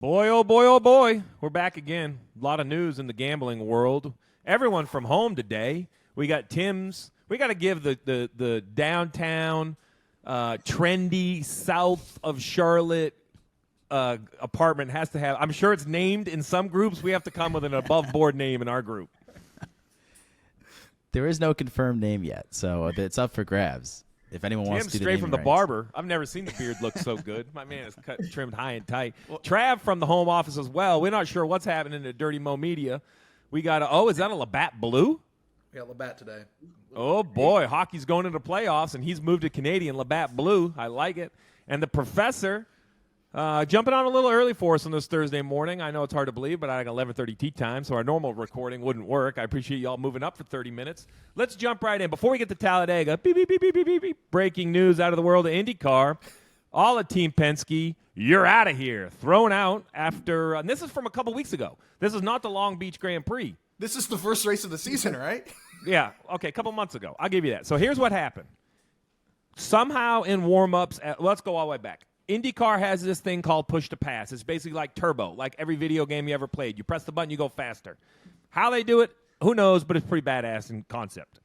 Boy, oh boy, oh boy. We're back again. A lot of news in the gambling world. Everyone from home today. We got Tim's. We got to give the downtown, trendy, south of Charlotte apartment has to have, I'm sure it's named in some groups. We have to come with an above-board name in our group. There is no confirmed name yet, so it's up for grabs. If anyone wants to do straight the from the naming barber. I've never seen the beard look so good. My man is trimmed high and tight. Trav from the home office as well. We're not sure what's happening at Dirty Mo Media. We got is that a Labatt Blue? Yeah, Labatt today. Oh, boy. Hockey's going into playoffs, and he's moved to Canadian Labatt Blue. I like it. And the professor jumping on a little early for us on this Thursday morning. I know it's hard to believe, but I got 11:30 tea time, so our normal recording wouldn't work. I appreciate you all moving up for 30 minutes. Let's jump right in. Before we get to Talladega, beep, beep, beep, beep, beep, beep, beep. Breaking news out of the world of IndyCar. All of Team Penske, you're out of here. Thrown out after, and this is from a couple weeks ago. This is not the Long Beach Grand Prix. This is the first race of the season, right? Yeah, okay, a couple months ago. I'll give you that. So here's what happened. Somehow in warm-ups, let's go all the way back. IndyCar has this thing called push to pass. It's basically like turbo, like every video game you ever played. You press the button, you go faster. How they do it, who knows, but it's pretty badass in concept.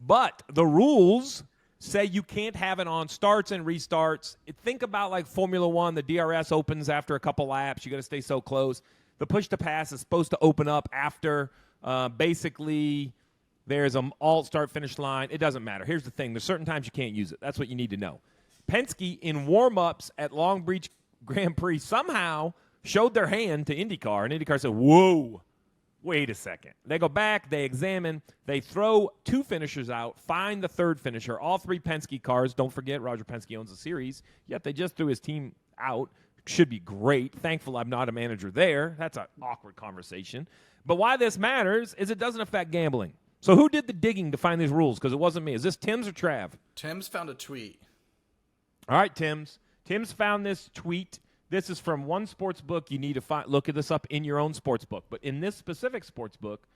But the rules say you can't have it on starts and restarts. Think about like Formula One. The DRS opens after a couple laps. You got to stay so close. The push to pass is supposed to open up after basically there's an alt start finish line. It doesn't matter. Here's the thing. There's certain times you can't use it. That's what you need to know. Penske, in warm-ups at Long Beach Grand Prix, somehow showed their hand to IndyCar, and IndyCar said, whoa, wait a second. They go back, they examine, they throw two finishers out, find the third finisher. All three Penske cars, don't forget, Roger Penske owns the series, yet they just threw his team out. Should be great. Thankful I'm not a manager there. That's an awkward conversation. But why this matters is it doesn't affect gambling. So who did the digging to find these rules? Because it wasn't me. Is this Tim's or Trav? Tim's found a tweet. All right, Tim's. Tim's found this tweet. This is from one sports book. You need to look at this up in your own sports book. But in this specific sports book,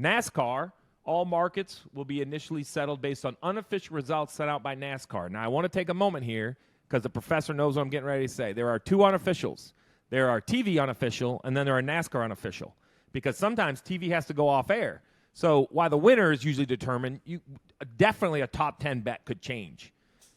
NASCAR, all markets will be initially settled based on unofficial results set out by NASCAR. Now, I want to take a moment here because the professor knows what I'm getting ready to say. There are two unofficials. There are TV unofficial, and then there are NASCAR unofficial. Because sometimes TV has to go off air. So while the winner is usually determined, definitely a top 10 bet could change.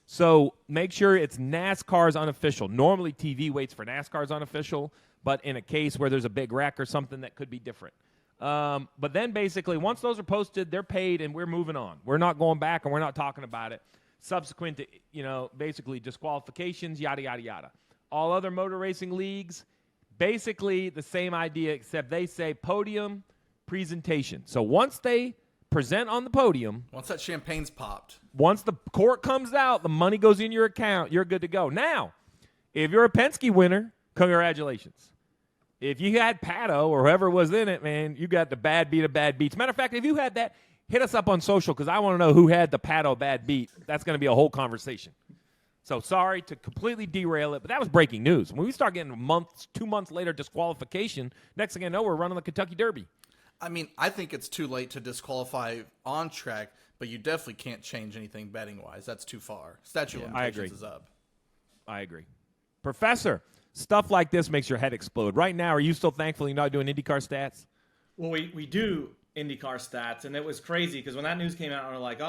So make sure it's NASCAR's unofficial. Normally TV waits for NASCAR's unofficial, but in a case where there's a big wreck or something, that could be different. But then basically once those are posted, they're paid and we're moving on. We're not going back and we're not talking about it. Subsequent to, basically disqualifications, yada, yada, yada. All other motor racing leagues, basically the same idea except they say podium presentation. So once they present on the podium. Once that champagne's popped. Once the court comes out, the money goes in your account, you're good to go. Now, if you're a Penske winner, congratulations. If you had Pato or whoever was in it, man, you got the bad beat of bad beats. Matter of fact, if you had that, hit us up on social because I want to know who had the Pato bad beat. That's going to be a whole conversation. So sorry to completely derail it, but that was breaking news. When we start getting 2 months later disqualification, next thing I know, we're running the Kentucky Derby. I mean, I think it's too late to disqualify on track, but you definitely can't change anything betting-wise. That's too far. Statute of limitations is up. I agree. Professor, stuff like this makes your head explode. Right now, are you still thankful you're not doing IndyCar stats? Well, we do IndyCar stats, and it was crazy because when that news came out, we were like,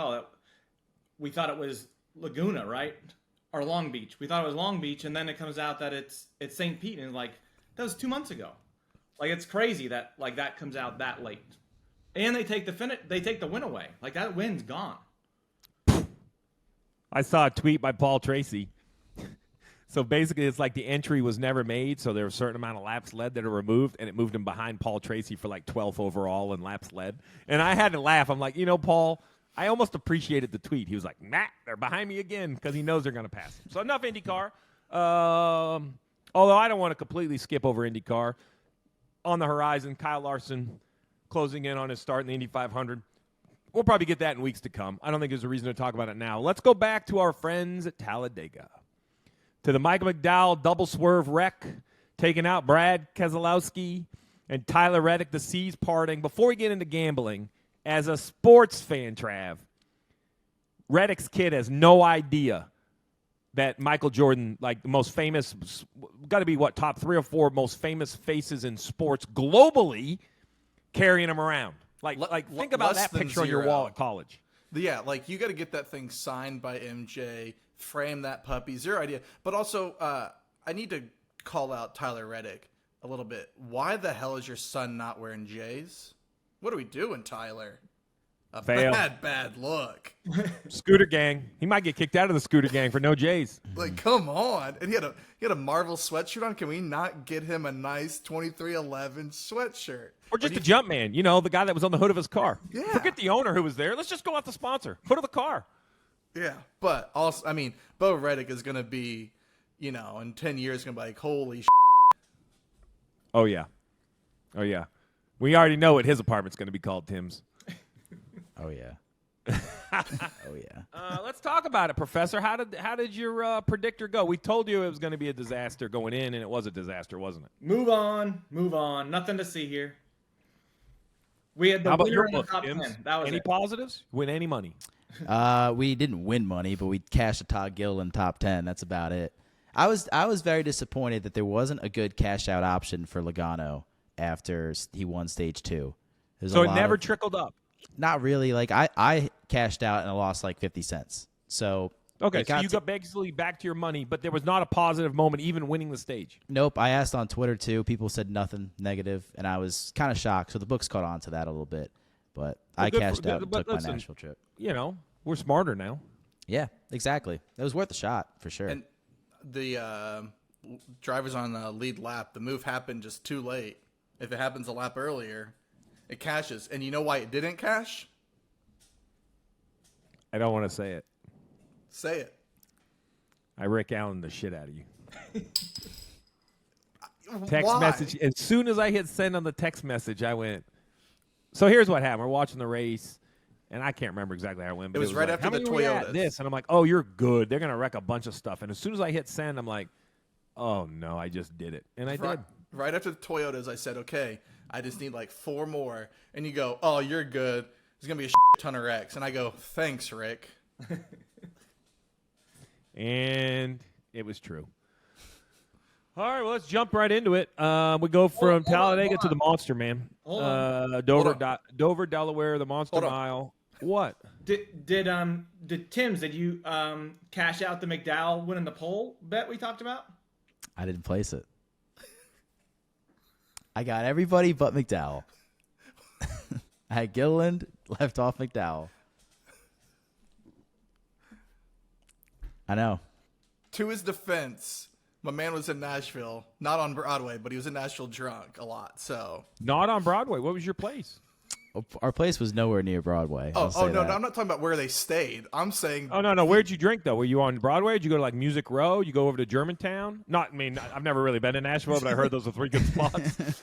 we thought it was Laguna, right? Or Long Beach. We thought it was Long Beach, and then it comes out that it's St. Pete, and that was 2 months ago. It's crazy that that comes out that late, and they take the win away. That win's gone. I saw a tweet by Paul Tracy. So basically, it's like the entry was never made, so there were a certain amount of laps led that are removed, and it moved him behind Paul Tracy for 12th overall in laps led. And I had to laugh. I'm like, Paul, I almost appreciated the tweet. He was like, they're behind me again because he knows they're going to pass him. So enough IndyCar. Although I don't want to completely skip over IndyCar. On the horizon, Kyle Larson closing in on his start in the Indy 500. We'll probably get that in weeks to come. I don't think there's a reason to talk about it now. Let's go back to our friends at Talladega. To the Michael McDowell double swerve wreck, taking out Brad Keselowski and Tyler Reddick, the seas parting. Before we get into gambling, as a sports fan, Trav, Reddick's kid has no idea that Michael Jordan, like the most famous, got to be what, top 3 or 4 most famous faces in sports globally, carrying him around. Like think about that picture on your wall at college. Yeah, like you got to get that thing signed by MJ, frame that puppy. Zero idea. But also, I need to call out Tyler Reddick a little bit. Why the hell is your son not wearing J's? What are we doing, Tyler? A Fail. bad look. Scooter gang. He might get kicked out of the Scooter gang for no J's. Like, come on. And he had a Marvel sweatshirt on. Can we not get him a nice 2311 sweatshirt? Or just a jump man, the guy that was on the hood of his car. Yeah. Forget the owner who was there. Let's just go out the sponsor. Hood of the car. Yeah. But also, I mean, Bo Reddick is going to be, in 10 years, going to be like, holy shit. Oh, yeah. We already know what his apartment's going to be called, Tim's. Oh yeah. Oh yeah. Let's talk about it, Professor. How did your predictor go? We told you it was going to be a disaster going in, and it was a disaster, wasn't it? Move on. Nothing to see here. We had the winner in the top 10. That was any positives? Win any money? We didn't win money, but we cashed a Todd Gilliland top 10. That's about it. I was very disappointed that there wasn't a good cash out option for Logano after he won stage 2. So it never trickled up. Not really. Like I cashed out and I lost like 50 cents. So okay, so you got basically back to your money, but there was not a positive moment even winning the stage. Nope. I asked on Twitter too. People said nothing negative, and I was kind of shocked. So the books caught on to that a little bit, but I cashed out and took my Nashville trip. We're smarter now. Yeah, exactly. It was worth a shot for sure. And the drivers on the lead lap, the move happened just too late. If it happens a lap earlier, it cashes. And you know why it didn't cash? I don't want to say it. Say it. I Rick Allen the shit out of you. Text Why? message. As soon as I hit send on the text message, I went. So here's what happened. We're watching the race, and I can't remember exactly how it went. But It was right like, after how the many were we at Toyotas. this, and I'm like, oh, you're good. They're gonna wreck a bunch of stuff. And as soon as I hit send, I'm like, oh no, I just did it, and I did. Right after the Toyotas, I said, okay, I just need like 4 more. And you go, oh, you're good. There's going to be a ton of wrecks. And I go, thanks, Rick. And it was true. All right, well, let's jump right into it. We go from Talladega to the Monster, man. Dover, Delaware, the Monster Mile. What? Did Tim's, did you cash out the McDowell winning the pole bet we talked about? I didn't place it. I got everybody but McDowell. I had Gilliland, left off McDowell. I know. To his defense, my man was in Nashville, not on Broadway, but he was in Nashville drunk a lot. So Not on Broadway. What was your place? Our place was nowhere near Broadway. no, I'm not talking about where they stayed. I'm saying. Oh, no. Where'd you drink, though? Were you on Broadway? Did you go to, like, Music Row? You go over to Germantown? I've never really been to Nashville, but I heard those are 3 good spots.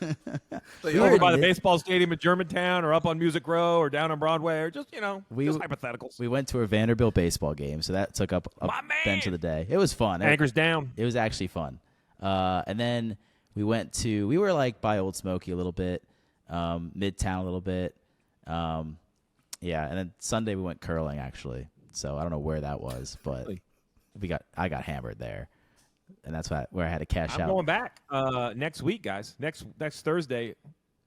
Over by the baseball stadium at Germantown or up on Music Row or down on Broadway or just, just hypotheticals. We went to a Vanderbilt baseball game, so that took up a bench of the day. It was fun. Anchors down. It was actually fun. And then we were like by Old Smoky a little bit, Midtown a little bit. And then Sunday we went curling actually. So I don't know where that was, but I got hammered there, and that's where I had to cash out. I'm going back next week, guys. Next Thursday,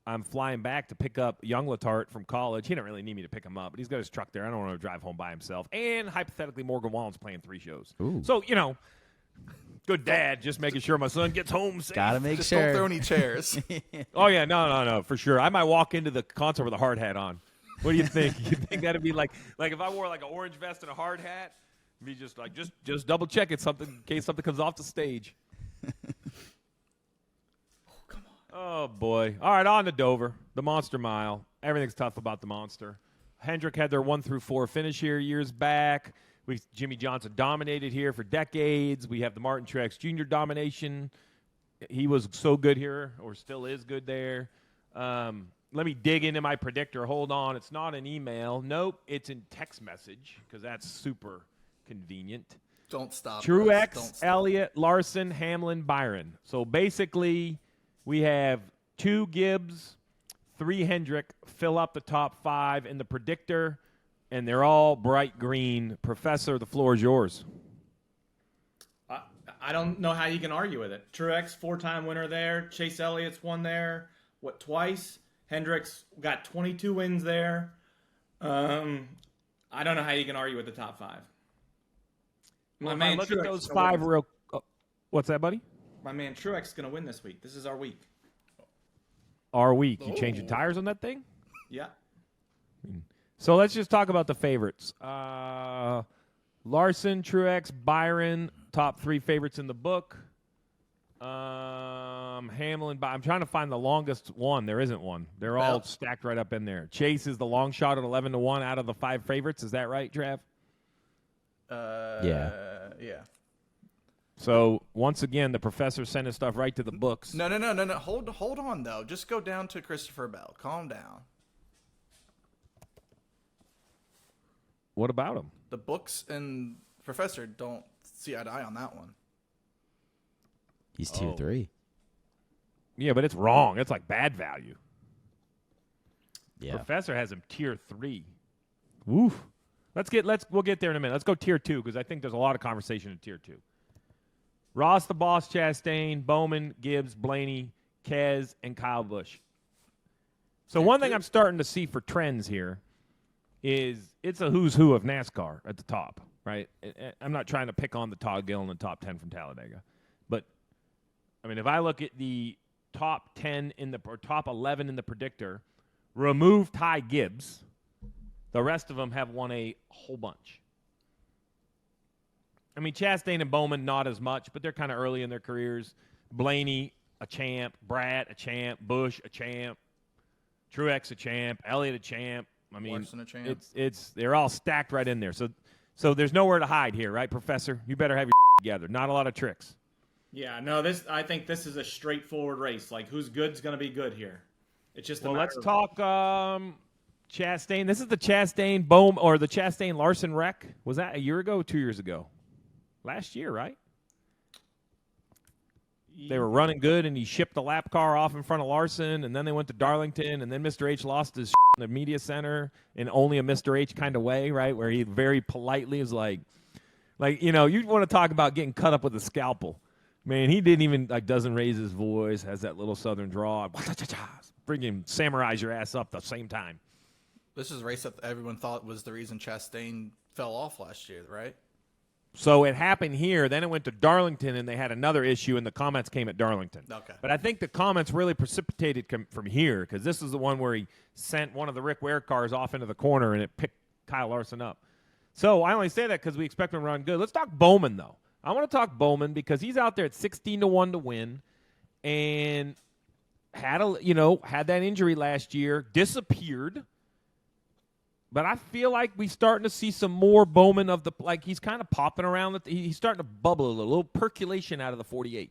I'm flying back to pick up young Letarte from college. He didn't really need me to pick him up, but he's got his truck there. I don't want to drive home by himself. And hypothetically, Morgan Wallen's playing 3 shows. Ooh. So good dad, just making sure my son gets home safe. Gotta make Just sure. don't throw any chairs. Oh yeah, no, for sure. I might walk into the concert with a hard hat on. What do you think? You think that'd be like if I wore like an orange vest and a hard hat? Be just like just double check it in case something comes off the stage. Come on. Oh boy! All right, on to Dover, the Monster Mile. Everything's tough about the Monster. Hendrick had their 1 through 4 finish here years back. Jimmie Johnson dominated here for decades. We have the Martin Truex Jr. domination. He was so good here, or still is good there. Let me dig into my predictor. Hold on. It's not an email. Nope, it's in text message because that's super convenient. Don't stop. Truex, Elliott, Larson, Hamlin, Byron. So basically, we have 2 Gibbs, 3 Hendrick fill up the top 5 in the predictor, and they're all bright green. Professor, the floor is yours. I don't know how you can argue with it. Truex, 4-time winner there. Chase Elliott's won there, twice? Hendrick's got 22 wins there. I don't know how you can argue with the top 5. Well, if I look at those 5 real. What's that, buddy? My man Truex is going to win this week. This is our week. Our week. You changing tires on that thing? Yeah. So let's just talk about the favorites. Larson, Truex, Byron, top 3 favorites in the book. Hamlin, I'm trying to find the longest one. There isn't one. They're all stacked right up in there. Chase is the long shot at 11-1 out of the 5 favorites. Is that right, Trav? Yeah. Yeah. So once again, the professor sent his stuff right to the books. No. Hold on though. Just go down to Christopher Bell. Calm down. What about him? The books and professor don't see eye to eye on that one. He's tier 3. Yeah, but it's wrong. It's like bad value. Yeah. Professor has him tier 3. Woof. We'll get there in a minute. Let's go tier 2 because I think there's a lot of conversation in tier 2. Ross the Boss, Chastain, Bowman, Gibbs, Blaney, Kez, and Kyle Busch. So one thing I'm starting to see for trends here is it's a who's who of NASCAR at the top, right? I'm not trying to pick on the Todd Gilliland in the top 10 from Talladega, but I mean, if I look at the top 10 or top 11 in the predictor, remove Ty Gibbs, the rest of them have won a whole bunch. I mean, Chastain and Bowman, not as much, but they're kind of early in their careers. Blaney, a champ. Brad, a champ. Busch, a champ. Truex, a champ. Elliott, a champ. I mean, Larson, a champ. They're all stacked right in there. So there's nowhere to hide here, right, Professor? You better have your together. Not a lot of tricks. Yeah, no. I think this is a straightforward race. Like, who's good's going to be good here. It's just let's talk Chastain. This is the Chastain Bowman or the Chastain Larson wreck. Was that a year ago or 2 years ago? Last year, right? They were running good, and he shipped the lap car off in front of Larson, and then they went to Darlington, and then Mr. H lost his in the media center in only a Mr. H kind of way, right, where he very politely is like, you want to talk about getting cut up with a scalpel. Man, he didn't even, doesn't raise his voice, has that little southern draw, freaking samurais your ass up at the same time. This is a race that everyone thought was the reason Chastain fell off last year, right? So it happened here. Then it went to Darlington, and they had another issue, and the comments came at Darlington. Okay. But I think the comments really precipitated from here because this is the one where he sent one of the Rick Ware cars off into the corner, and it picked Kyle Larson up. So I only say that because we expect him to run good. Let's talk Bowman, though. I want to talk Bowman because he's out there at 16-1 to win and had that injury last year, disappeared. But I feel like we're starting to see some more Bowman he's kind of popping around. He's starting to bubble a little percolation out of the 48.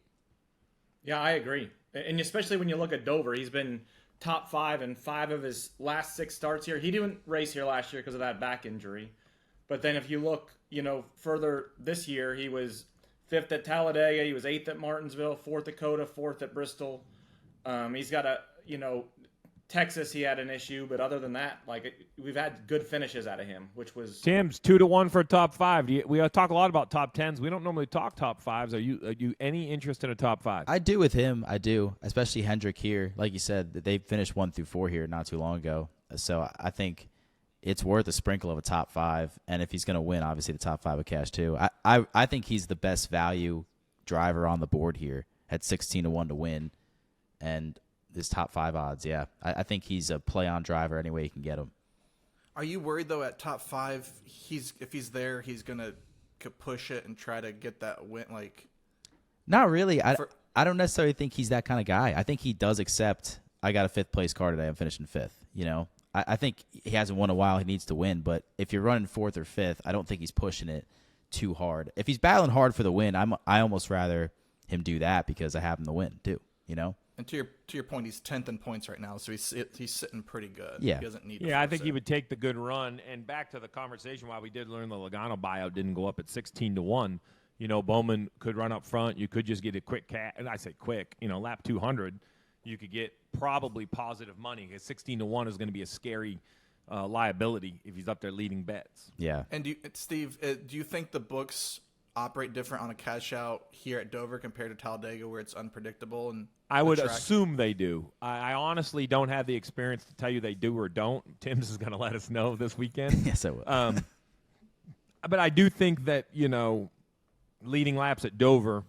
Yeah, I agree. And especially when you look at Dover, he's been top 5 in 5 of his last 6 starts here. He didn't race here last year because of that back injury. But then if you look, further this year, he was 5th at Talladega. He was 8th at Martinsville, 4th at Coda, 4th at Bristol. He's got Texas, he had an issue, but other than that, we've had good finishes out of him, which was Tim's 2-1 for a top 5. We talk a lot about top 10s. We don't normally talk top 5s. Are you any interest in a top 5? I do with him. I do, especially Hendrick here. Like you said, they finished 1 through 4 here not too long ago. So I think it's worth a sprinkle of a top 5. And if he's going to win, obviously the top 5 would cash too. I think he's the best value driver on the board here at 16-1 to win, and his top 5 odds, yeah. I think he's a play-on driver any way you can get him. Are you worried, though, at top 5, if he's there, he's going to push it and try to get that win? Not really. I don't necessarily think he's that kind of guy. I think he does accept, I got a 5th-place car today, I'm finishing 5th. I think he hasn't won a while, he needs to win. But if you're running 4th or 5th, I don't think he's pushing it too hard. If he's battling hard for the win, I almost rather him do that because I have him to win, too, And to your point, he's 10th in points right now, so he's sitting pretty good. Yeah. He doesn't need. Yeah, I think he would take the good run. And back to the conversation, while we did learn the Logano buyout didn't go up at 16-1. Bowman could run up front. You could just get a quick and I say quick. lap 200, you could get probably positive money. Because 16-1 is going to be a scary liability if he's up there leading bets. Yeah. And Steve, do you think the books operate different on a cash out here at Dover compared to Talladega, where it's unpredictable? And I would assume they do. I honestly don't have the experience to tell you they do or don't. Tim's is going to let us know this weekend. Yes, I will. But I do think that, leading laps at Dover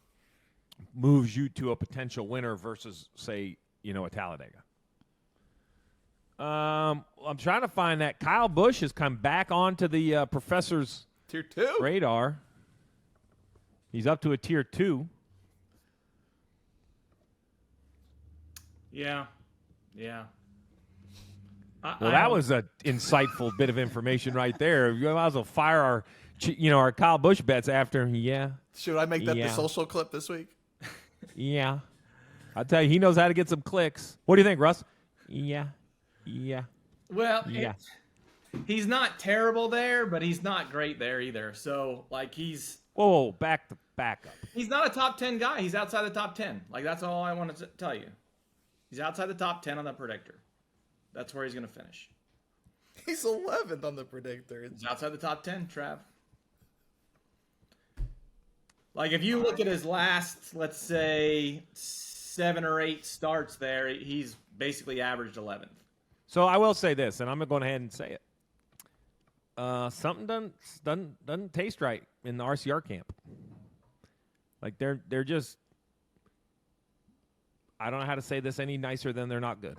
moves you to a potential winner versus, say, a Talladega. I'm trying to find that. Kyle Busch has come back onto the professor's Tier 2 radar. He's up to a Tier 2. Yeah. Well, that was an insightful bit of information right there. You might as well fire our Kyle Busch bets after. Yeah. Should I make that the social clip this week? Yeah. I'll tell you, he knows how to get some clicks. What do you think, Russ? Yeah. Well, Yeah. He's not terrible there, but he's not great there either. So, he's... Whoa, back up. He's not a top 10 guy. He's outside the top 10. That's all I want to tell you. He's outside the top 10 on the Predictor. That's where he's going to finish. He's 11th on the Predictor. He's outside the top 10, Trav. If you look at his last, let's say, 7 or 8 starts there, he's basically averaged 11th. So I will say this, and I'm going to go ahead and say it. Something doesn't taste right in the RCR camp. They're just, I don't know how to say this any nicer than they're not good.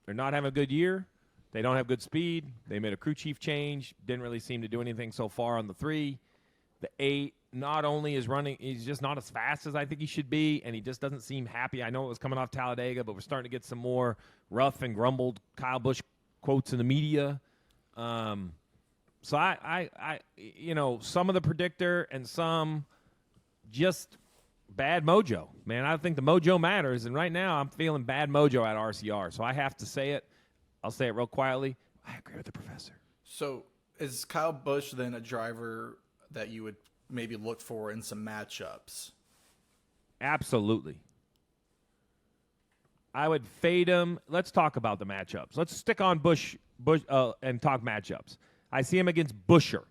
They're not having a good year. They don't have good speed. They made a crew chief change. Didn't really seem to do anything so far on the 3. The 8 not only is running, he's just not as fast as I think he should be, and he just doesn't seem happy. I know it was coming off Talladega, but we're starting to get some more rough and grumbled Kyle Busch quotes in the media. So I some of the Predictor and some just bad mojo. Man, I think the mojo matters, and right now I'm feeling bad mojo at RCR. So I have to say it. I'll say it real quietly. I agree with the professor. So is Kyle Busch then a driver that you would maybe look for in some matchups? Absolutely. I would fade him. Let's talk about the matchups. Let's stick on Busch and talk matchups. I see him against Buescher.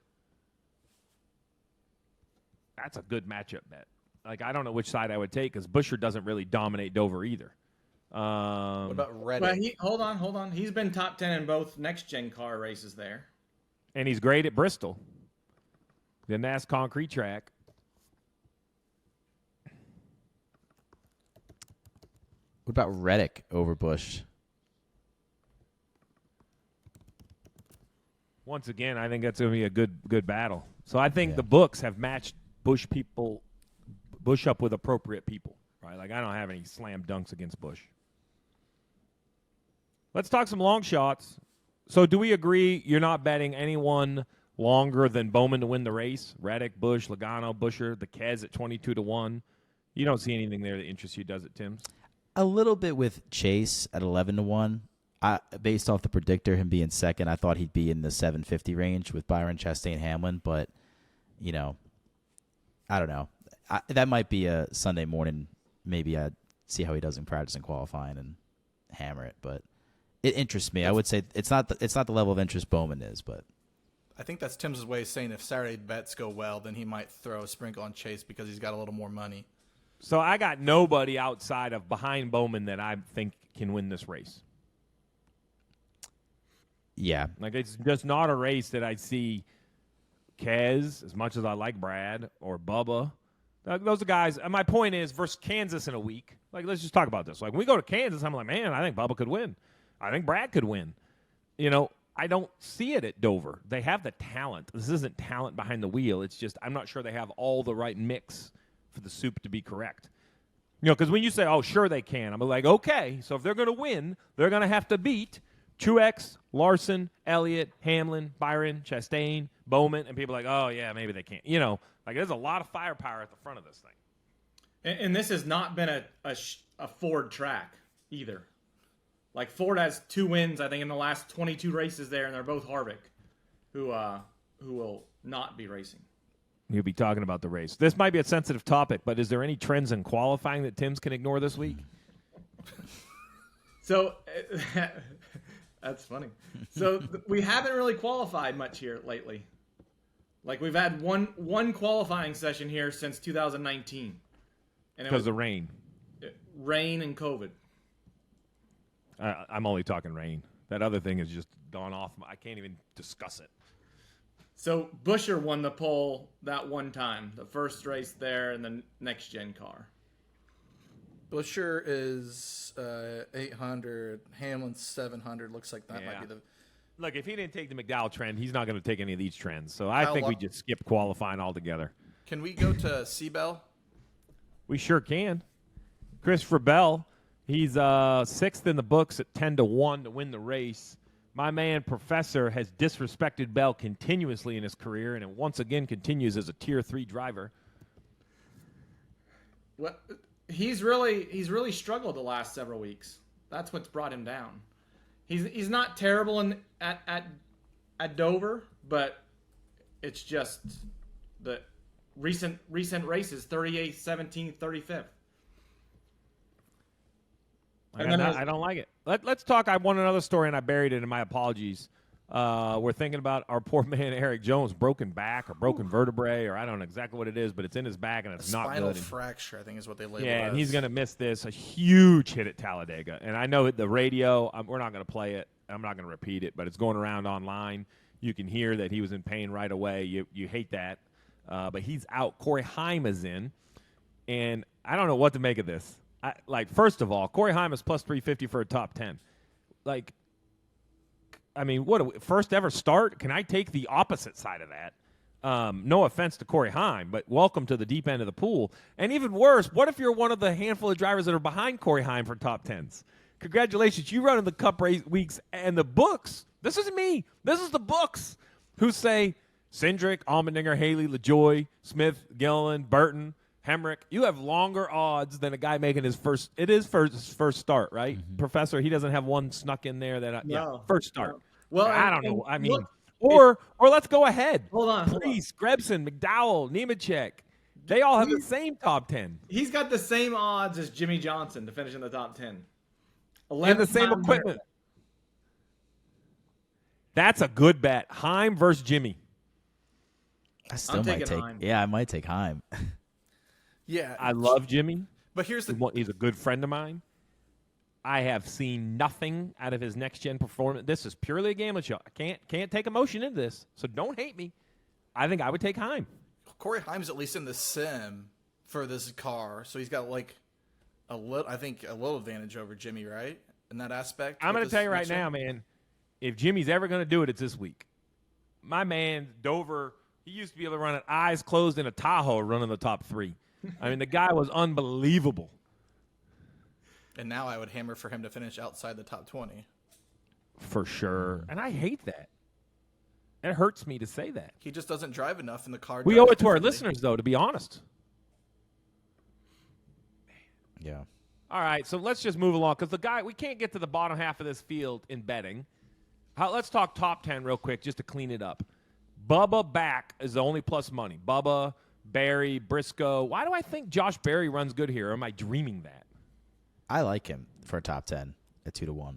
That's a good matchup bet. I don't know which side I would take because Buescher doesn't really dominate Dover either. What about Reddick? Well, hold on. He's been top 10 in both next-gen car races there. And he's great at Bristol, the NASCAR concrete track. What about Reddick over Busch? Once again, I think that's going to be a good battle. So I think the books have matched Busch up with appropriate people, right? I don't have any slam dunks against Busch. Let's talk some long shots. So do we agree you're not betting anyone longer than Bowman to win the race? Reddick, Busch, Logano, Buescher, the Kez at 22-1. You don't see anything there that interests you, does it, Tim? A little bit with Chase at 11-1. Based off the Predictor, him being second, I thought he'd be in the 750 range with Byron, Chastain, Hamlin. But, I don't know. That might be a Sunday morning. Maybe I'd see how he does in practice and qualifying and hammer it. But it interests me. I would say it's not the level of interest Bowman is, but I think that's Tim's way of saying if Saturday bets go well, then he might throw a sprinkle on Chase because he's got a little more money. So I got nobody outside of behind Bowman that I think can win this race. yeah. It's just not a race that I see Kez, as much as I like Brad, or Bubba. Those are guys. My point is, versus Kansas in a week. Let's just talk about this. When we go to Kansas, I'm like, man, I think Bubba could win. I think Brad could win. I don't see it at Dover. They have the talent. This isn't talent behind the wheel. It's just I'm not sure they have all the right mix for the soup to be correct. Because when you say, oh, sure they can, I'm like, okay, so if they're going to win, they're going to have to beat Truex, Larson, Elliott, Hamlin, Byron, Chastain, Bowman, and people are like, oh, yeah, maybe they can't. There's a lot of firepower at the front of this thing. And this has not been a Ford track either. Ford has 2 wins, I think, in the last 22 races there, and they're both Harvick, who will not be racing. You'll be talking about the race. This might be a sensitive topic, but is there any trends in qualifying that Tim's can ignore this week? So that's funny. So we haven't really qualified much here lately. Like we've had one qualifying session here since 2019, and Because of rain. rain and COVID. I'm only talking rain. That other thing has just gone off. I can't even discuss it. So Buescher won the pole that one time, the first race there in the next gen car. Buescher is 800. Hamlin's 700. Looks like that might be the. Look, if he didn't take the McDowell trend, he's not going to take any of these trends. So I How think we long- just skip qualifying altogether. Can we go to Seabell? We sure can. Christopher Bell, he's sixth in the books at 10-1 to win the race. My man, Professor, has disrespected Bell continuously in his career, and it once again continues as a Tier 3 driver. What he's really struggled the last several weeks. That's what's brought him down. He's not terrible at Dover, but it's just the recent races 38th, 17th, 35th. I don't like it. Let's talk. I won another story, and I buried it in my apologies. We're thinking about our poor man Eric Jones, broken back or broken vertebrae, or I don't know exactly what it is, but it's in his back, and it's not Spinal good. fracture, I think, is what they label it. Yeah, and as. he's going to miss this. A huge hit at Talladega. And I know the radio, we're not going to play it. I'm not going to repeat it, but it's going around online. You can hear that he was in pain right away. You hate that. But he's out. Corey Heim is in. And I don't know what to make of this. First of all, Corey Heim is plus 350 for a top 10. First ever start? Can I take the opposite side of that? No offense to Corey Heim, but welcome to the deep end of the pool. And even worse, what if you're one of the handful of drivers that are behind Corey Heim for top 10s? Congratulations, you run in the Cup race weeks and the books. This isn't me. This is the books who say Cindric, Allmendinger, Haley, LaJoy, Smith, Gilliland, Burton, Hemrick. You have longer odds than a guy making his first. It is first start, right, Professor? He doesn't have one snuck in there first start. No. Well, I don't know. I mean, look, or let's go ahead. Hold on. Please, Grebson, McDowell, Nemechek. They all have the same top 10 He's got the same odds as Jimmie Johnson to finish in the top 10. and the same equipment. That's a good bet. Heim versus Jimmy. I still I'm might taking take. Heim. Yeah, I might take Heim. Yeah. I love Jimmy. But here's the. He's a good friend of mine. I have seen nothing out of his next-gen performance. This is purely a gambling show. I can't take emotion into this, so don't hate me. I think I would take Heim. Corey Heim's at least in the sim for this car, so he's got a little advantage over Jimmy, right? In that aspect. I'm going to tell you right next gen? now, man, if Jimmy's ever going to do it, it's this week. My man, Dover, he used to be able to run it eyes closed in a Tahoe running the top 3. I mean, the guy was unbelievable. And now I would hammer for him to finish outside the top 20. For sure. And I hate that. It hurts me to say that. He just doesn't drive enough in the car. We owe it to our listeners, though, to be honest. Yeah. All right, so let's just move along because we can't get to the bottom half of this field in betting. Let's talk top 10 real quick just to clean it up. Bubba back is the only plus money. Bubba, Barry, Briscoe. Why do I think Josh Berry runs good here? Or am I dreaming that? I like him for a top 10 at 2-1.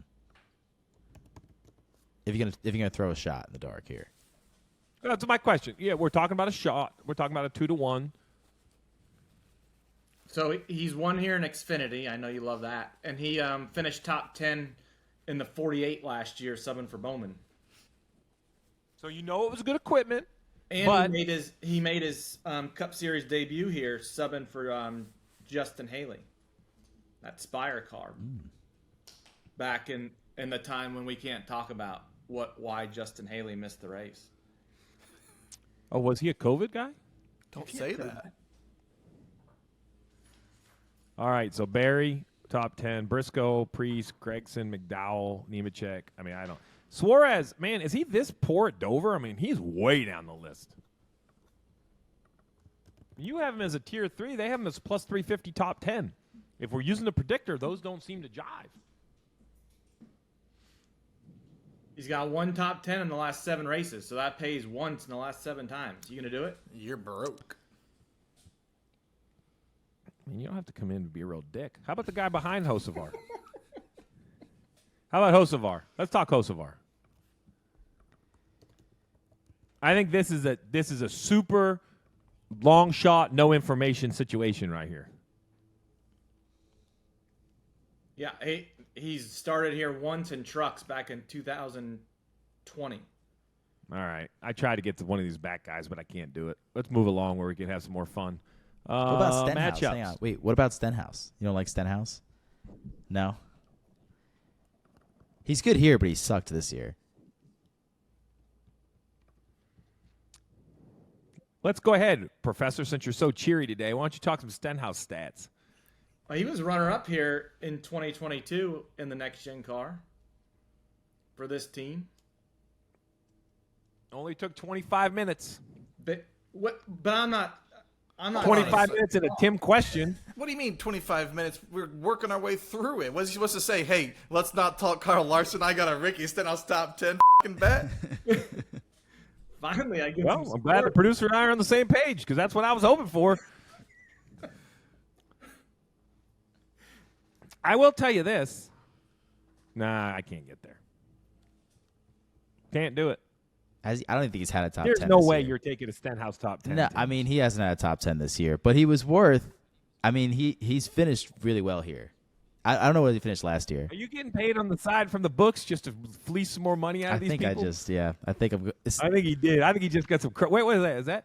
If you're gonna throw a shot in the dark here. That's my question. Yeah, we're talking about a shot. We're talking about a 2-1. So he's won here in Xfinity. I know you love that. And he finished top 10 in the 48 last year, subbing for Bowman. So you know it was good equipment. And but he made his Cup Series debut here, subbing for Justin Haley. That Spire car. Back in the time when we can't talk about why Justin Haley missed the race. Oh, was he a COVID guy? Don't say that. All right, so Barry, top 10. Briscoe, Priest, Gregson, McDowell, Nemechek. I mean, I don't. Suarez, man, is he this poor at Dover? I mean, he's way down the list. You have him as a tier 3. They have him as plus 350 top 10. If we're using the predictor, those don't seem to jive. He's got one top 10 in the last 7 races, so that pays once in the last 7 times. You gonna do it? You're broke. I mean, you don't have to come in and be a real dick. How about the guy behind Hocevar? How about Hocevar? Let's talk Hocevar. I think this is a super long shot, no information situation right here. Yeah, he's started here once in trucks back in 2020. All right. I tried to get to one of these back guys, but I can't do it. Let's move along where we can have some more fun. What about Stenhouse? Matchups. Hang on. Wait, what about Stenhouse? You don't like Stenhouse? No? He's good here, but he sucked this year. Let's go ahead, Professor, since you're so cheery today. Why don't you talk some Stenhouse stats? Well, he was runner-up here in 2022 in the next-gen car for this team. Only took 25 minutes. But I'm not 25 minutes in a Tim question. What do you mean 25 minutes? We're working our way through it. What's he supposed to say? Hey, let's not talk Carl Larson. I got a Ricky Stenhouse top 10 bet. Finally, I get Well, some I'm glad the producer and I are on the same page because that's what I was hoping for. I will tell you this. Nah, I can't get there. Can't do it. I don't think he's had a top 10 There's this no way year. you're taking a Stenhouse top 10. No, I mean, he hasn't had a top 10 this year, but he was worth. I mean, he's finished really well here. I don't know where he finished last year. Are you getting paid on the side from the books just to fleece some more money out of these people? I think I'm. I think he did. I think he just got some credit. Wait, what is that? Is that?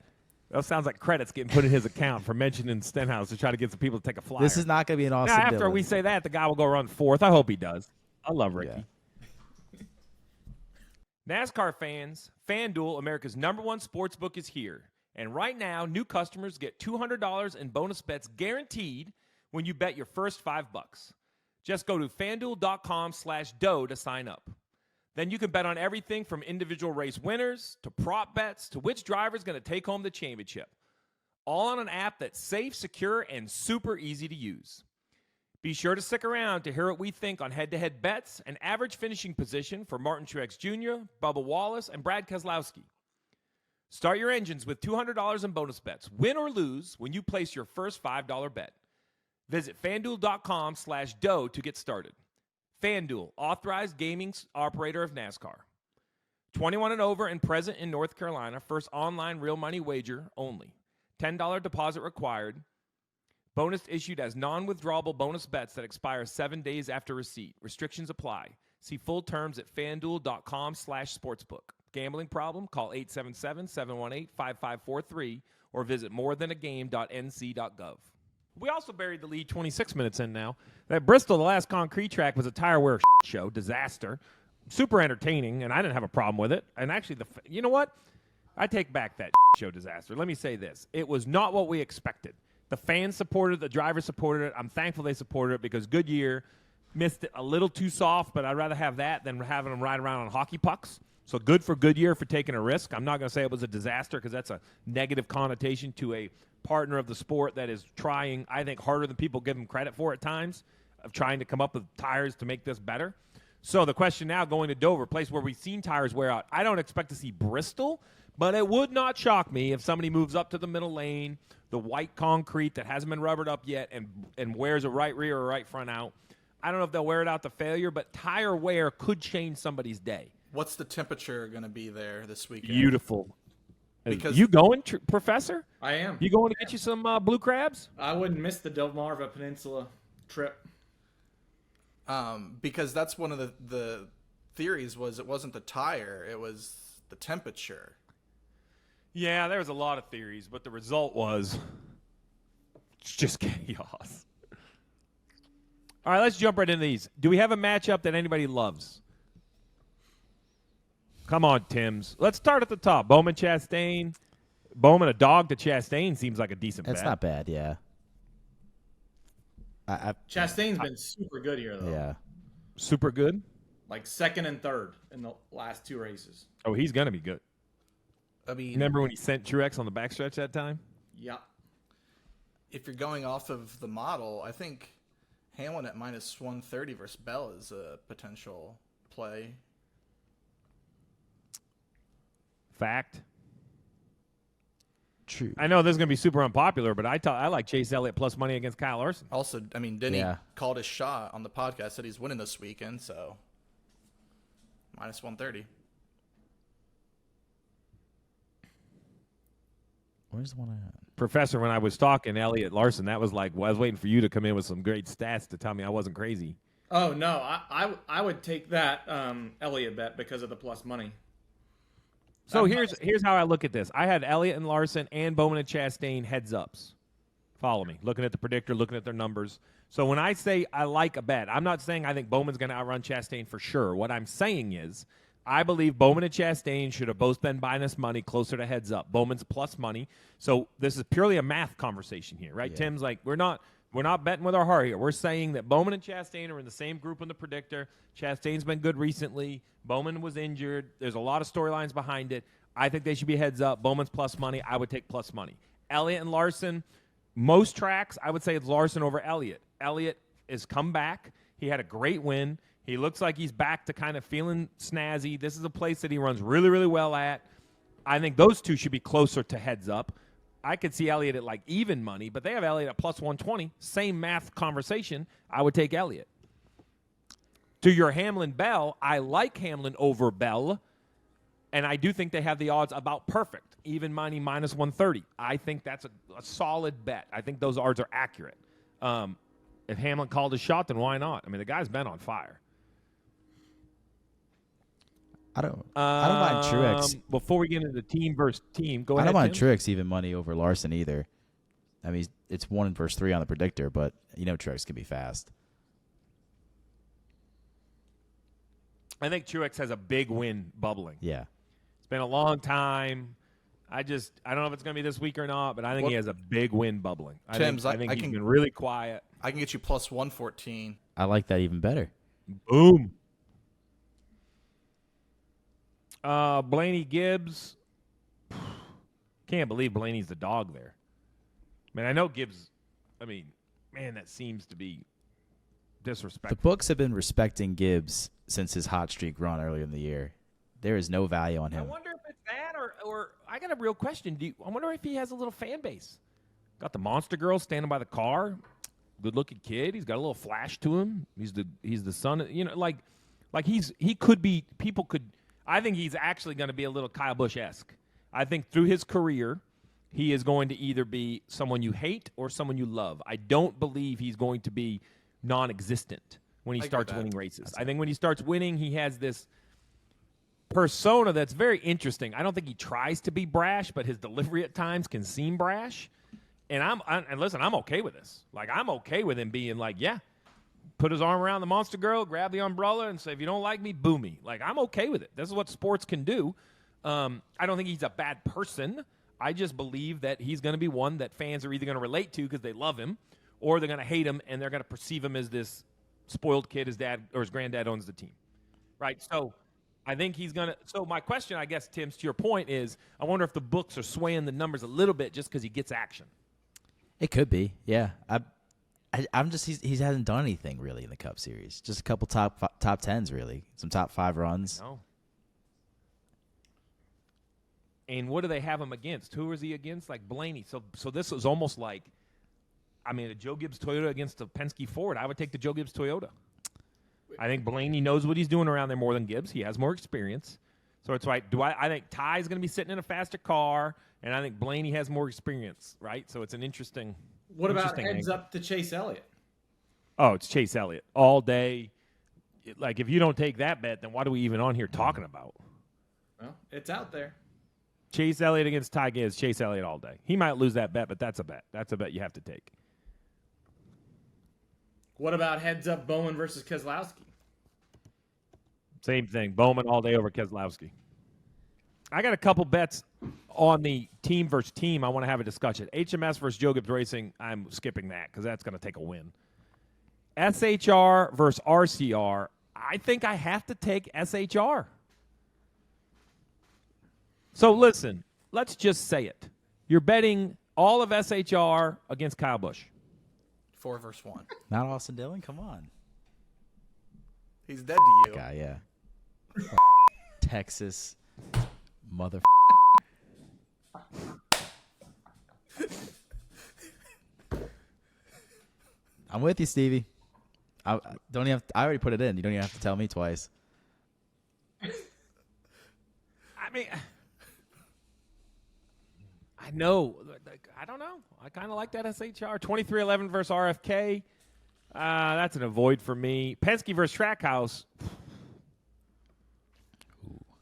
That sounds like credits getting put in his account for mentioning Stenhouse to try to get some people to take a flyer. This is not going to be an Austin. Now, after Dillon. we say that, the guy will go run fourth. I hope he does. I love Ricky. Yeah. NASCAR fans, FanDuel, America's #1 sports book, is here. And right now, new customers get $200 in bonus bets guaranteed when you bet your first $5. Just go to FanDuel.com/dough to sign up. Then you can bet on everything from individual race winners to prop bets to which driver is going to take home the championship. All on an app that's safe, secure, and super easy to use. Be sure to stick around to hear what we think on head-to-head bets and average finishing position for Martin Truex Jr., Bubba Wallace, and Brad Keselowski. Start your engines with $200 in bonus bets, win or lose, when you place your first $5 bet. Visit FanDuel.com/dough to get started. FanDuel, authorized gaming operator of NASCAR. 21 and over and present in North Carolina. First online real money wager only. $10 deposit required. Bonus issued as non-withdrawable bonus bets that expire 7 days after receipt. Restrictions apply. See full terms at FanDuel.com/sportsbook. Gambling problem? Call 877-718-5543 or visit morethanagame.nc.gov. We also buried the lead 26 minutes in now. That Bristol, the last concrete track, was a tire wear show, disaster. Super entertaining, and I didn't have a problem with it. And actually, you know what? I take back that show disaster. Let me say this. It was not what we expected. The fans supported it. The drivers supported it. I'm thankful they supported it because Goodyear missed it a little too soft, but I'd rather have that than having them ride around on hockey pucks. So good for Goodyear for taking a risk. I'm not going to say it was a disaster because that's a negative connotation to a partner of the sport that is trying, I think, harder than people give them credit for at times, of trying to come up with tires to make this better. So the question now going to Dover, a place where we've seen tires wear out. I don't expect to see Bristol, but it would not shock me if somebody moves up to the middle lane, the white concrete that hasn't been rubbered up yet, and wears a right rear or right front out. I don't know if they'll wear it out to failure, but tire wear could change somebody's day. What's the temperature going to be there this weekend? Beautiful. Because you going, Professor? I am. You going to get you some blue crabs? I wouldn't miss the Delmarva Peninsula trip. Because that's one of the theories was it wasn't the tire, it was the temperature. Yeah, there was a lot of theories, but the result was just chaos. All right, let's jump right into these. Do we have a matchup that anybody loves? Come on, Tims. Let's start at the top. Bowman, Chastain. Bowman, a dog to Chastain seems like a decent bet. That's not bad, yeah. Chastain's been super good here, though. Yeah. Super good? Like second and third in the last two races. Oh, he's going to be good. I mean, Remember when he sent Truex on the backstretch that time? Yeah. if you're going off of the model, I think Hamlin at minus 130 versus Bell is a potential play. Fact. True. I know this is going to be super unpopular, but I like Chase Elliott plus money against Kyle Larson. Also, I mean, Denny Yeah. called his shot on the podcast, said he's winning this weekend, so minus 130. Where's the one I had? Professor, when I was talking, Elliott Larson, that was like, well, I was waiting for you to come in with some great stats to tell me I wasn't crazy. Oh no, I would take that Elliott bet because of the plus money. So here's how I look at this. I had Elliott and Larson and Bowman and Chastain heads ups. Follow me. Looking at the predictor, looking at their numbers. So when I say I like a bet, I'm not saying I think Bowman's going to outrun Chastain for sure. What I'm saying is I believe Bowman and Chastain should have both been minus money closer to heads up. Bowman's plus money. So this is purely a math conversation here, right? Yeah. Tim's like, we're not betting with our heart here. We're saying that Bowman and Chastain are in the same group in the predictor. Chastain's been good recently. Bowman was injured. There's a lot of storylines behind it. I think they should be heads up. Bowman's plus money. I would take plus money. Elliott and Larson, most tracks, I would say it's Larson over Elliott. Elliott has come back. He had a great win. He looks like he's back to kind of feeling snazzy. This is a place that he runs really, really well at. I think those two should be closer to heads up. I could see Elliott at like even money, but they have Elliott at plus 120. Same math conversation. I would take Elliott. To your Hamlin-Bell, I like Hamlin over Bell, and I do think they have the odds about perfect. Even money minus 130. I think that's a solid bet. I think those odds are accurate. If Hamlin called a shot, then why not? I mean, the guy's been on fire. I don't mind Truex. Before we get into team versus team, go ahead. I don't mind Tim. Truex even money over Larson either. I mean, it's 1 versus 3 on the predictor, but Truex can be fast. I think Truex has a big win bubbling. Yeah. It's been a long time. I don't know if it's going to be this week or not, but I think he has a big win bubbling. I think he's been really quiet. I can get you plus 114. I like that even better. Boom. Blaney Gibbs. Can't believe Blaney's the dog there. I mean, I know Gibbs. I mean, man, that seems to be disrespectful. The books have been respecting Gibbs since his hot streak run earlier in the year. There is no value on him. I wonder if it's that or I got a real question. I wonder if he has a little fan base. Got the monster girl standing by the car. Good-looking kid. He's got a little flash to him. He's the son. He could be. People could. I think he's actually going to be a little Kyle Busch-esque. I think through his career, he is going to either be someone you hate or someone you love. I don't believe he's going to be non-existent when he starts winning races. I think when he starts winning, he has this persona that's very interesting. I don't think he tries to be brash, but his delivery at times can seem brash. And listen, I'm okay with this. Like, I'm okay with him being like, yeah, put his arm around the monster girl, grab the umbrella, and say, if you don't like me, boo me. Like, I'm okay with it. This is what sports can do. I don't think he's a bad person. I just believe that he's going to be one that fans are either going to relate to because they love him, or they're going to hate him and they're going to perceive him as this spoiled kid his dad or his granddad owns the team. Right? So I think he's going to – so my question, I guess, Tim, to your point is I wonder if the books are swaying the numbers a little bit just because he gets action. It could be, yeah. I'm just he hasn't done anything really in the Cup Series. Just a couple top tens really, some top 5 runs. No. And what do they have him against? Who is he against? Like Blaney. So this was almost like, I mean, a Joe Gibbs Toyota against a Penske Ford. I would take the Joe Gibbs Toyota. I think Blaney knows what he's doing around there more than Gibbs. He has more experience. So it's like, I think Ty's going to be sitting in a faster car, and I think Blaney has more experience, right? So it's an interesting. What about heads up to Chase Elliott? Oh, it's Chase Elliott all day. Like, if you don't take that bet, then what are we even on here talking about? Well, it's out there. Chase Elliott against Ty Gibbs, Chase Elliott all day. He might lose that bet, but that's a bet. That's a bet you have to take. What about heads up Bowman versus Keselowski? Same thing. Bowman all day over Keselowski. I got a couple bets on the team versus team I want to have a discussion. HMS versus Joe Gibbs Racing, I'm skipping that because that's going to take a win. SHR versus RCR, I think I have to take SHR. So listen, let's just say it. You're betting all of SHR against Kyle Busch. 4 versus 1. Not Austin Dillon? Come on. He's dead to you. Guy, yeah. Texas mother. I'm with you, Stevie. I already put it in. You don't even have to tell me twice. I mean, I know. I don't know. I kind of like that SHR. 2311 versus RFK. That's an avoid for me. Penske versus Trackhouse.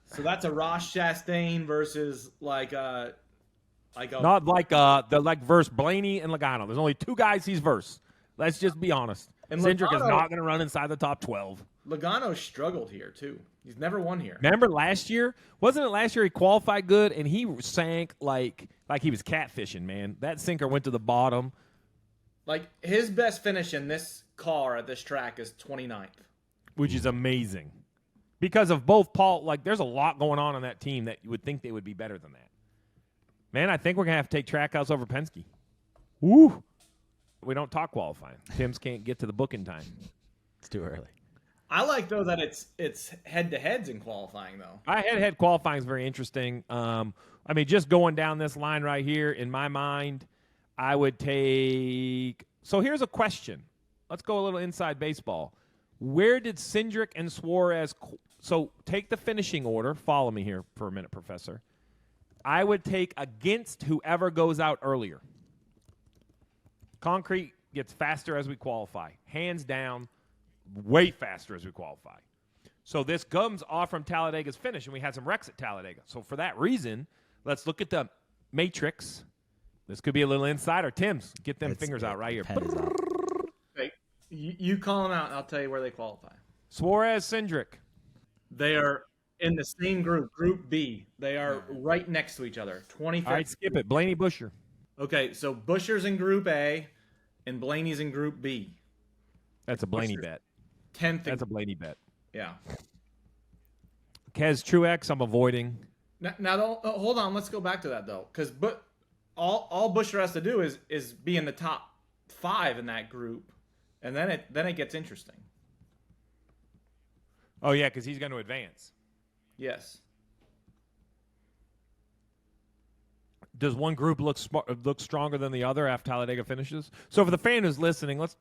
So that's a Ross Chastain versus Not like versus Blaney and Logano. There's only two guys he's versus. Let's just be honest. And Cindric is Logano- not going to run inside the top 12. Logano struggled here too. He's never won here. Remember last year? Wasn't it last year he qualified good and he sank like he was catfishing, man? That sinker went to the bottom. Like his best finish in this car at this track is 29th. Which is amazing. Because of both Paul, like there's a lot going on that team that you would think they would be better than that. Man, I think we're going to have to take Trackhouse over Penske. Woo! We don't talk qualifying. Tim's can't get to the book in time. It's too early. I like though that it's head-to-heads in qualifying though. Head-to-head qualifying is very interesting. I mean, just going down this line right here, in my mind, I would take. So here's a question. Let's go a little inside baseball. Where did Cindric and Suarez? So take the finishing order. Follow me here for a minute, Professor. I would take against whoever goes out earlier. Concrete gets faster as we qualify. Hands down, way faster as we qualify. So this comes off from Talladega's finish, and we had some wrecks at Talladega. So for that reason, let's look at the matrix. This could be a little insider. Tim's, get them fingers out right here. Okay, you call them out, and I'll tell you where they qualify. Suarez, Cindric. They are in the same group, Group B. They are right next to each other. 25th. All right, skip it. Blaney Busher. Okay, so Buscher's in Group A, and Blaney's in Group B. That's a Blaney bet. 10th. That's a Blaney bet. Yeah. Kez Truex, I'm avoiding. Now hold on. Let's go back to that though, because all Buescher has to do is be in the top 5 in that group, and then it gets interesting. Oh yeah, because he's going to advance. Yes. Does one group look stronger than the other after Talladega finishes? So for the fan who's listening, let's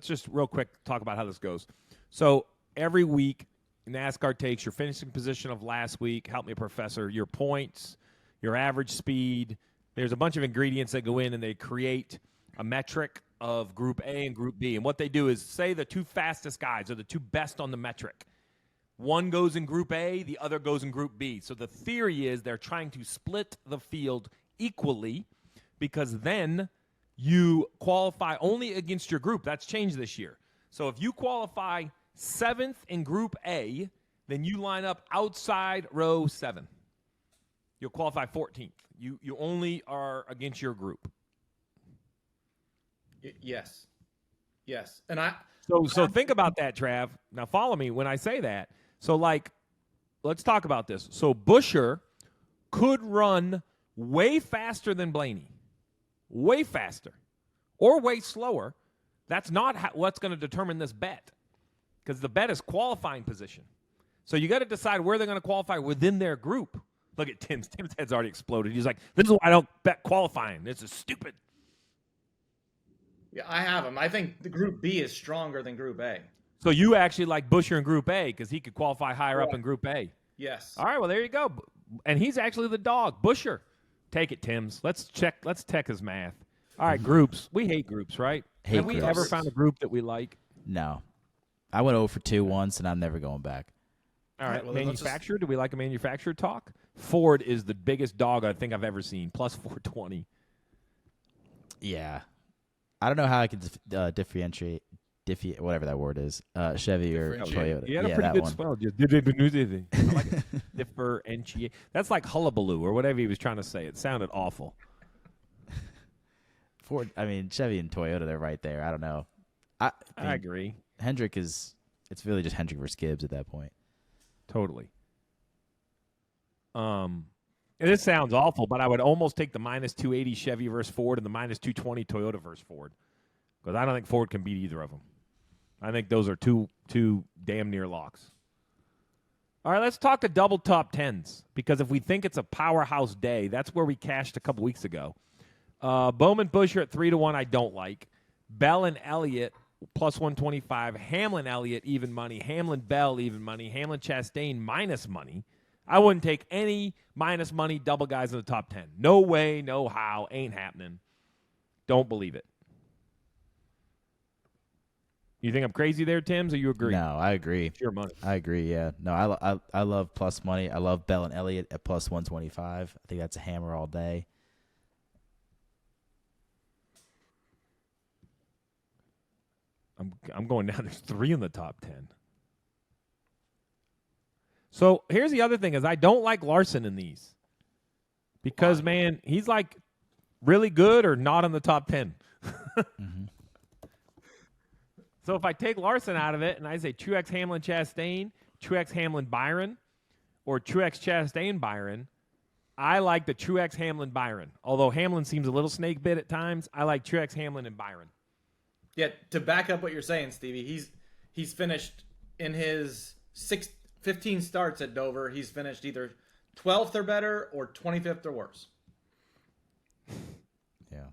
just real quick talk about how this goes. So every week, NASCAR takes your finishing position of last week. Help me, Professor. Your points, your average speed. There's a bunch of ingredients that go in, and they create a metric of Group A and Group B. And what they do is say the two fastest guys are the two best on the metric. One goes in Group A, the other goes in Group B. So the theory is they're trying to split the field equally because then you qualify only against your group. That's changed this year. So if you qualify 7th in Group A, then you line up outside row 7. You'll qualify 14th. You only are against your group. Yes. And So think about that, Trav. Now follow me when I say that. So let's talk about this. So Buscher could run way faster than Blaney. Way faster. Or way slower. That's not what's going to determine this bet. Because the bet is qualifying position. So you got to decide where they're going to qualify within their group. Look at Tim's. Tim's head's already exploded. He's like, this is why I don't bet qualifying. This is stupid. Yeah, I have him. I think the Group B is stronger than Group A. So you actually like Buscher in Group A because he could qualify higher up in Group A. Yes. All right, well, there you go. And he's actually the dog. Buscher. Take it, Tim's. Let's check his math. All right, groups. We hate groups, right? Have we ever found a group that we like? No. I went 0 for 2 once, and I'm never going back. All right, well, manufacturer. Do we like a manufacturer talk? Ford is the biggest dog I think I've ever seen, plus 420. Yeah. I don't know how I can differentiate, whatever that word is, Chevy or Toyota. You had a pretty good spell. I like it. Differentiate. That's like hullabaloo or whatever he was trying to say. It sounded awful. Ford. I mean, Chevy and Toyota, they're right there. I don't know. I agree. Hendrick it's really just Hendrick versus Gibbs at that point. Totally. And this sounds awful, but I would almost take the minus 280 Chevy versus Ford and the minus 220 Toyota versus Ford because I don't think Ford can beat either of them. I think those are two damn near locks. All right, let's talk the double top tens because if we think it's a powerhouse day, that's where we cashed a couple weeks ago. Bowman Buscher at 3-1, I don't like. Bell and Elliott plus 125. Hamlin Elliott even money. Hamlin Bell even money. Hamlin Chastain minus money. I wouldn't take any minus money double guys in the top 10. No way, no how, ain't happening. Don't believe it. You think I'm crazy there, Tims, or you agree? No, I agree. It's your money. I agree. Yeah. No, I love plus money. I love Bell and Elliott at plus 125. I think that's a hammer all day. I'm going down. There's 3 in the top 10. So here's the other thing: is I don't like Larson in these because man, he's like really good or not in the top 10. Mm-hmm. So if I take Larson out of it and I say Truex, Hamlin, Chastain, Truex, Hamlin, Byron, or Truex, Chastain, Byron, I like the Truex, Hamlin, Byron. Although Hamlin seems a little snake bit at times, I like Truex, Hamlin, and Byron. Yeah, to back up what you're saying, Stevie, he's finished in his 15 starts at Dover. He's finished either 12th or better or 25th or worse. Yeah.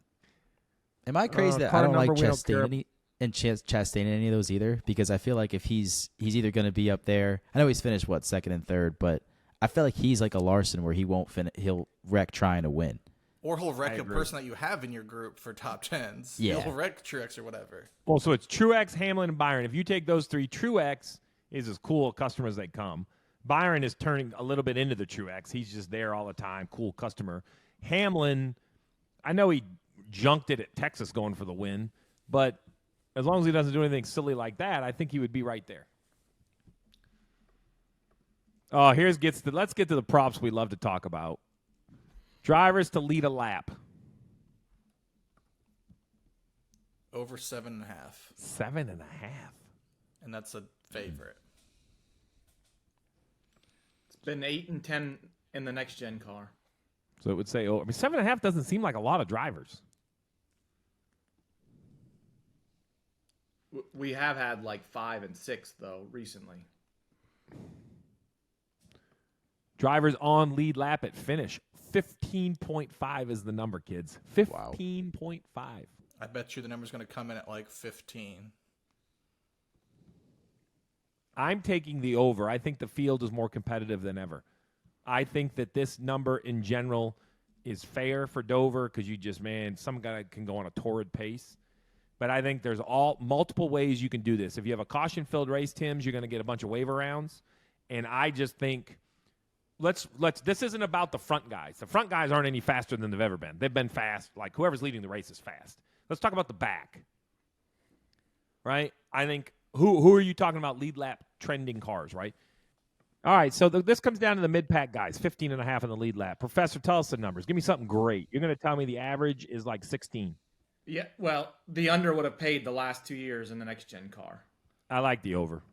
Am I crazy that I don't like Chastain Chastain in any of those either? Because I feel like if he's either going to be up there, I know he's finished second and third, but I feel like he's like a Larson where he won't he'll wreck trying to win. Or he'll wreck a person that you have in your group for top 10s. Yeah. He'll wreck Truex or whatever. Well, so it's Truex, Hamlin, and Byron. If you take those 3, Truex is as cool a customer as they come. Byron is turning a little bit into the Truex. He's just there all the time, cool customer. Hamlin, I know he junked it at Texas going for the win, but as long as he doesn't do anything silly like that, I think he would be right there. Oh, let's get to the props we love to talk about. Drivers to lead a lap. Over 7.5. 7.5. And that's a favorite. It's been 8 and 10 in the next gen car. So it would say, 7.5 doesn't seem like a lot of drivers. We have had like 5 and 6 though recently. Drivers on lead lap at finish. 15.5 is the number, kids. 15.5. I bet you the number's going to come in at like 15. I'm taking the over. I think the field is more competitive than ever. I think that this number in general is fair for Dover because some guy can go on a torrid pace. But I think there's multiple ways you can do this. If you have a caution-filled race, Tims, you're going to get a bunch of waiver rounds. And I just think this isn't about the front guys. The front guys aren't any faster than they've ever been. They've been fast. Like whoever's leading the race is fast. Let's talk about the back. Right? I think who are you talking about lead lap trending cars, right? All right, so this comes down to the mid-pack guys, 15.5 in the lead lap. Professor, tell us the numbers. Give me something great. You're going to tell me the average is like 16. Yeah, well, the under would have paid the last 2 years in the next gen car. I like the over.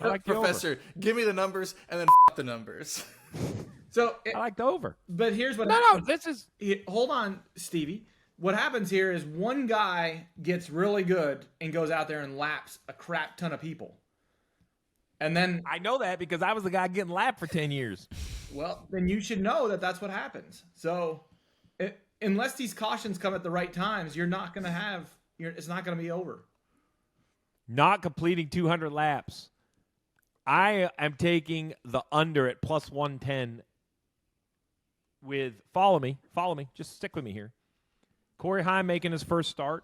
I like the Professor, over. give me the numbers and then the numbers. So I like the over. But here's what No, this is hold on, Stevie. What happens here is one guy gets really good and goes out there and laps a crap ton of people. And then I know that because I was the guy getting lapped for 10 years. Well, then you should know that that's what happens. So unless these cautions come at the right times, you're not going to have it's not going to be over. Not completing 200 laps. I am taking the under at plus 110 with follow me. Just stick with me here. Corey Heim making his first start.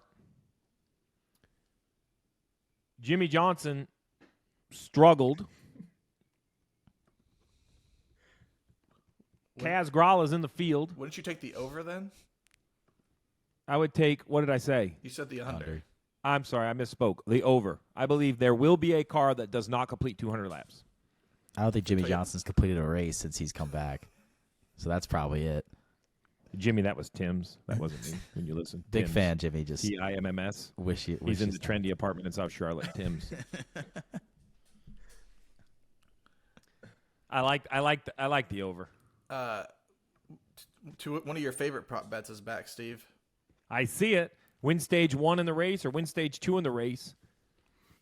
Jimmie Johnson struggled. Kaz Grala is in the field. Wouldn't you take the over then? I would take, what did I say? You said the under. I'm sorry, I misspoke. The over. I believe there will be a car that does not complete 200 laps. I don't think Jimmie Johnson's completed a race since he's come back. So that's probably it. Jimmy, that was Tim's. That wasn't me when you listen. Big Tim's. fan, Jimmy. Just Timms. wish He's in the trendy apartment in South Charlotte. Tim's. I like the over. To one of your favorite prop bets is back, Steve. I see it. Win stage 1 in the race or win stage 2 in the race.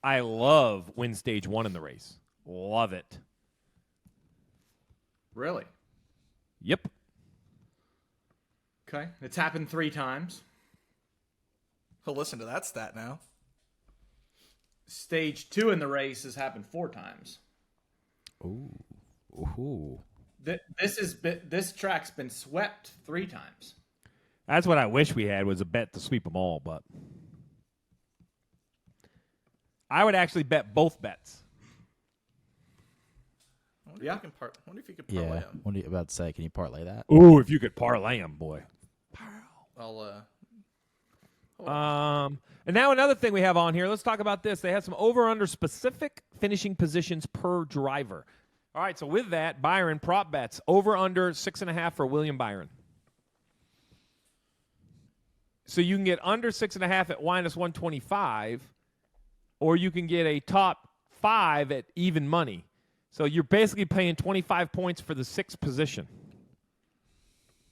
I love win stage 1 in the race. Love it. Really? Yep. Okay. It's happened 3 times. He'll listen to that stat now. Stage 2 in the race has happened 4 times. Ooh. This track's been swept 3 times. That's what I wish we had was a bet to sweep them all, but I would actually bet both bets. I wonder if you could parlay Yeah. them. What are you about to say? Can you parlay that? Ooh, if you could parlay them, boy. And now another thing we have on here. Let's talk about this. They have some over/under specific finishing positions per driver. All right, so with that, Byron prop bets over/under 6.5 for William Byron. So you can get under 6.5 at -125, or you can get a top 5 at even money. So you're basically paying 25 points for the 6th position.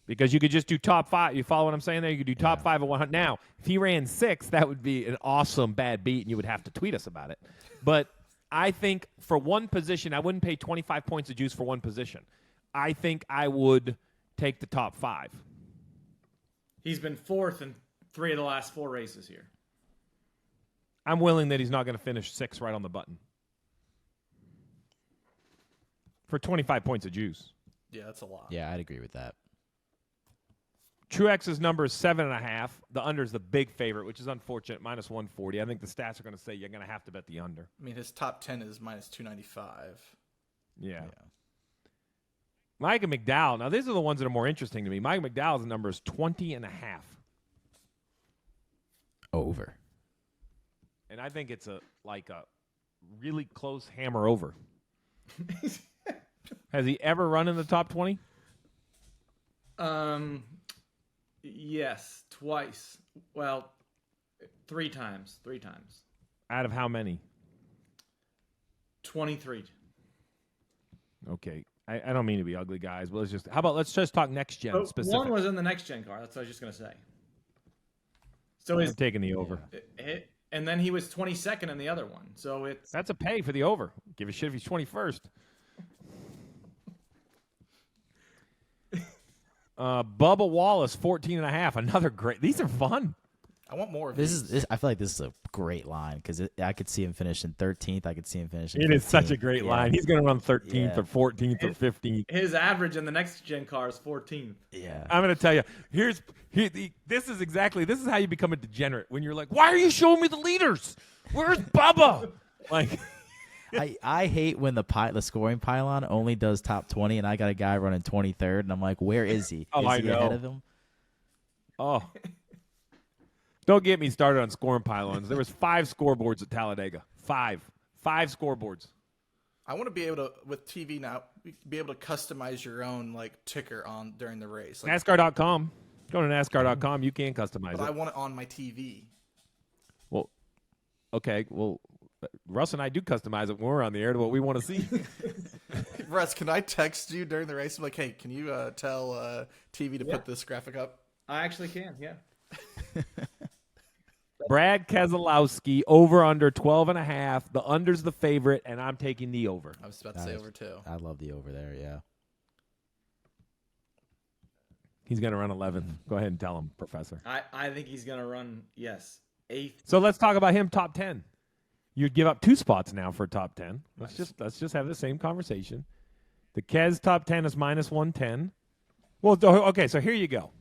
Because you could just do top 5. You follow what I'm saying there? You could do top 5 at 100. Now, if he ran 6, that would be an awesome bad beat, and you would have to tweet us about it. But I think for one position, I wouldn't pay 25 points of juice for one position. I think I would take the top 5. He's been 4th in 3 of the last 4 races here. I'm willing that he's not going to finish 6 right on the button. For 25 points of juice. Yeah, that's a lot. Yeah, I'd agree with that. Truex's number is 7.5. The under is the big favorite, which is unfortunate, -140. I think the stats are going to say you're going to have to bet the under. I mean, his top 10 is -295. Yeah. Mike and McDowell. Now, these are the ones that are more interesting to me. Mike McDowell's number is 20.5. Over. And I think it's a really close hammer over. Has he ever run in the top 20? Yes, twice. Well, 3 times. 3 times. Out of how many? 23. Okay. I don't mean to be ugly, guys, but let's just talk next gen specific. One was in the next gen car. That's what I was just gonna say. So I'm taking the over. And then he was 22nd in the other one. So That's a pay for the over. Give a shit if he's 21st. Bubba Wallace, 14.5. Another great. These are fun. I want more of This I feel like this is a great line because I could see him finishing 13th. I could see him finishing. It 15th. is such a great line. He's going to run 13th or 14th or 15th. His average in the next gen car is 14th. Yeah. I'm going to tell you. This is how you become a degenerate when you're like, why are you showing me the leaders? Where's Bubba? Like. I hate when the scoring pylon only does top 20, and I got a guy running 23rd, and I'm like, where is he? Oh, is he I know. ahead of him? Oh. Don't get me started on scoring pylons. There was 5 scoreboards at Talladega. 5 scoreboards. I want to be able to, with TV now, be able to customize your own ticker on during the race. NASCAR.com. Go to NASCAR.com. You can customize But it. I want it on my TV. Well, okay. Well, Russ and I do customize it when we're on the air to what we want to see. Russ, can I text you during the race? I'm like, hey, can you tell TV to put this graphic up? I actually can, yeah. Brad Keselowski, over under 12.5. The under's the favorite, and I'm taking the over. I was about to say over too. I love the over there, yeah. He's going to run 11th. Go ahead and tell him, Professor. I think he's going to run, 8th. So let's talk about him top 10. You'd give up 2 spots now for top 10. Let's just have the same conversation. The Kez top 10 is -110. Well, okay, so here you go.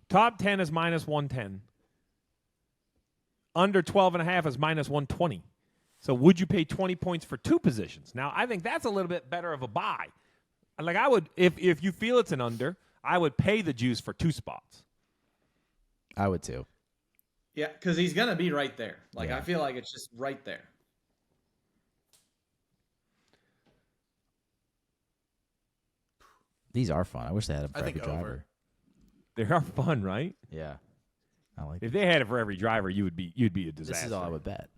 Top 10 is -110. Under 12.5 is -120. So would you pay 20 points for 2 positions? Now, I think that's a little bit better of a buy. Like I would, if you feel it's an under, I would pay the juice for 2 spots. I would too. Yeah, because he's going to be right there. Yeah. I feel like it's just right there. These are fun. I wish they had them I for every think over. driver. They are fun, right? Yeah. I like If it. they had it for every driver, you'd be a disaster. This is all I would bet.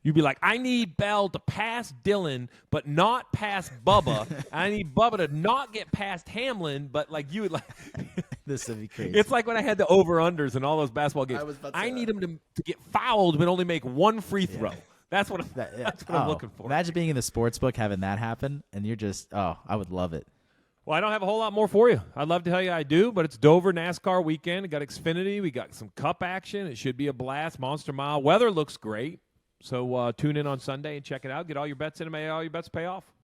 You'd be like, I need Bell to pass Dillon, but not pass Bubba. I need Bubba to not get past Hamlin, but you would like. This would be crazy. It's like when I had the over-unders in all those basketball games. I was about to say I need that. him to get fouled, but only make 1 free throw. That's what I'm looking for. Imagine being in the sports book, having that happen, and you're just, I would love it. Well, I don't have a whole lot more for you. I'd love to tell you I do, but it's Dover NASCAR weekend. We got Xfinity. We got some Cup action. It should be a blast. Monster Mile. Weather looks great. So tune in on Sunday and check it out. Get all your bets in and may all your bets pay off.